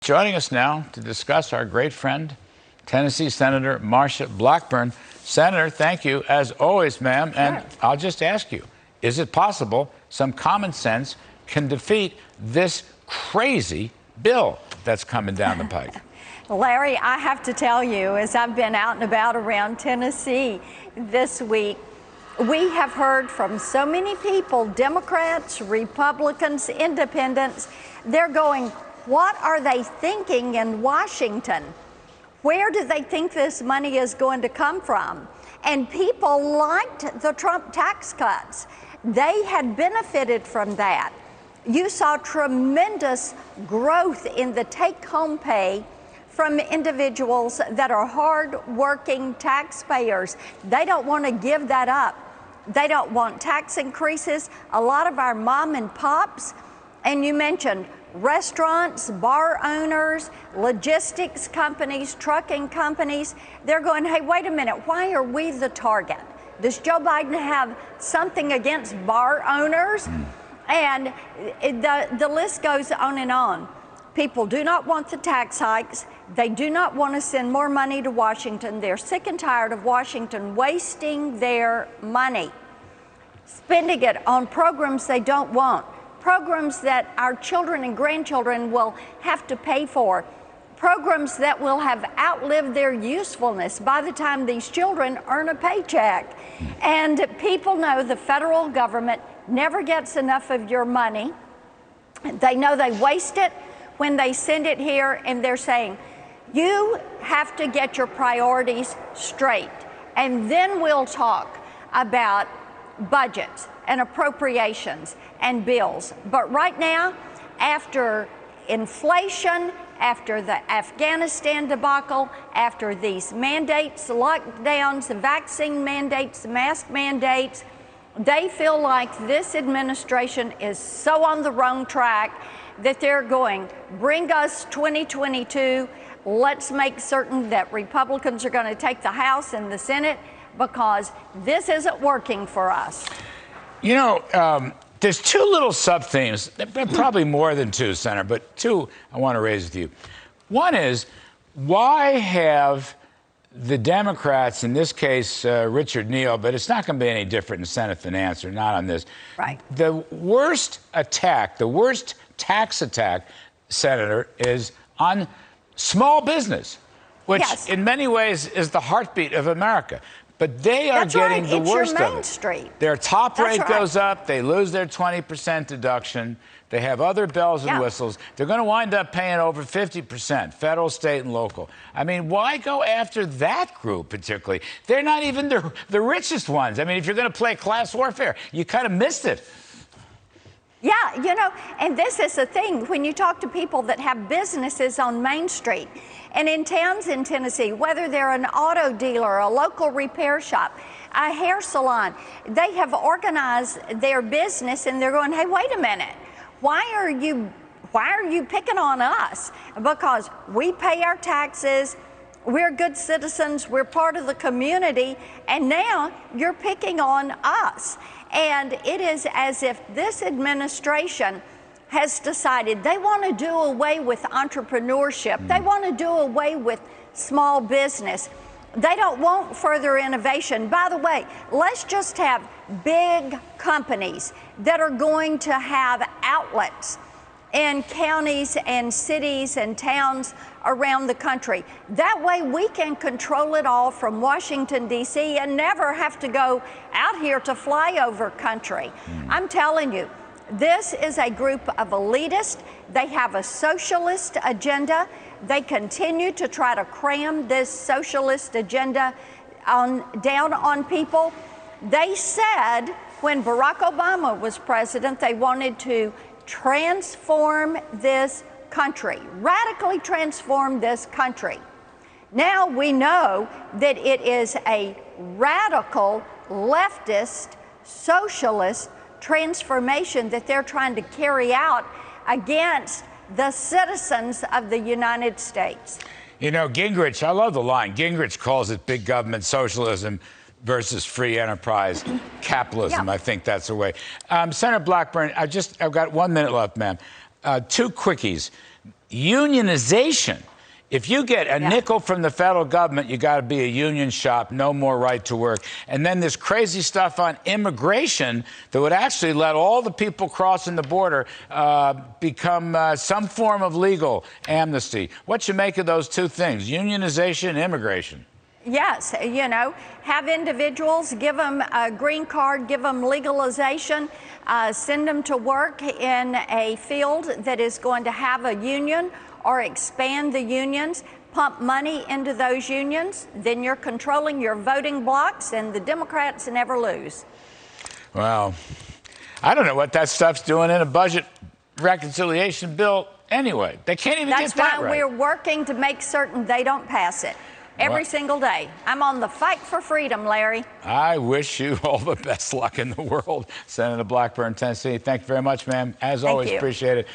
Joining us now to discuss our great friend, Tennessee Senator Marsha Blackburn. Senator, thank you, as always, ma'am. Sure. And I'll just ask you, is it possible some common sense can defeat this crazy bill that's coming down the pike? Larry, I have to tell you, as I've been out and about around Tennessee this week, we have heard from so many people, Democrats, Republicans, independents. They're going, what are they thinking in Washington? Where do they think this money is going to come from? And people liked the Trump tax cuts. They had benefited from that. You saw tremendous growth in the take-home pay from individuals that are hard-working taxpayers. They don't want to give that up. They don't want tax increases. A lot of our mom and pops, and you mentioned restaurants, bar owners, logistics companies, trucking companies, they're going, hey, wait a minute, why are we the target? Does Joe Biden have something against bar owners? And the list goes on and on. People do not want the tax hikes. They do not want to send more money to Washington. They're sick and tired of Washington wasting their money, spending it on programs they don't want, programs that our children and grandchildren will have to pay for, programs that will have outlived their usefulness by the time these children earn a paycheck. And people know the federal government never gets enough of your money. They know they waste it when they send it here, and they're saying, you have to get your priorities straight, and then we'll talk about budgets and appropriations and bills. But right now, after inflation, after the Afghanistan debacle, after these mandates, lockdowns, vaccine mandates, mask mandates, they feel like this administration is so on the wrong track that they're going, bring us 2022. Let's make certain that Republicans are going to take the House and the Senate, because this isn't working for us. You know, there's two little sub-themes, probably more than two, Senator, but two I want to raise with you. One is, why have the Democrats, in this case, Richard Neal, but it's not going to be any different in Senate Finance, or not on this. Right. The worst attack, the worst tax attack, Senator, is on small business, which in many ways is the heartbeat of America. But they are getting the worst of it. Street. Their top rate goes up. They lose their 20% deduction. They have other bells and whistles. They're going to wind up paying over 50%, federal, state, and local. I mean, why go after that group particularly? They're not even the richest ones. I mean, if you're going to play class warfare, you kind of missed it. Yeah, you know, and this is the thing. When you talk to people that have businesses on Main Street and in towns in Tennessee, whether they're an auto dealer, a local repair shop, a hair salon, they have organized their business and they're going, hey, wait a minute. Why are you picking on us? Because we pay our taxes, we're good citizens, we're part of the community, and now you're picking on us. And it is as if this administration has decided they want to do away with entrepreneurship. They want to do away with small business. They don't want further innovation. By the way, let's just have big companies that are going to have outlets in counties and cities and towns around the country. That way we can control it all from Washington, D.C. and never have to go out here to flyover country. I'm telling you, this is a group of elitists. They have a socialist agenda. They continue to try to cram this socialist agenda down on people. They said when Barack Obama was president, they wanted to transform this country, radically transform this country. Now we know that it is a radical leftist socialist transformation that they're trying to carry out against the citizens of the United States. You know, Gingrich, I love the line. Gingrich calls it big government socialism versus free enterprise capitalism. I think that's the way. Senator Blackburn, I've got 1 minute left, ma'am. Two quickies. unionization. If you get a nickel from the federal government, you got to be a union shop, no more right to work. And then this crazy stuff on immigration that would actually let all the people crossing the border become some form of legal amnesty. What you make of those two things, unionization and immigration? Yes, you know, have individuals, give them a green card, give them legalization, send them to work in a field that is going to have a union, or expand the unions, pump money into those unions, then you're controlling your voting blocks, and the Democrats never lose. Well, I don't know what that stuff's doing in a budget reconciliation bill anyway. They can't even get that right. That's why we're working to make certain they don't pass it. Every single day. I'm on the fight for freedom, Larry. I wish you all the best luck in the world, Senator Blackburn, Tennessee. Thank you very much, ma'am. As always, appreciate it.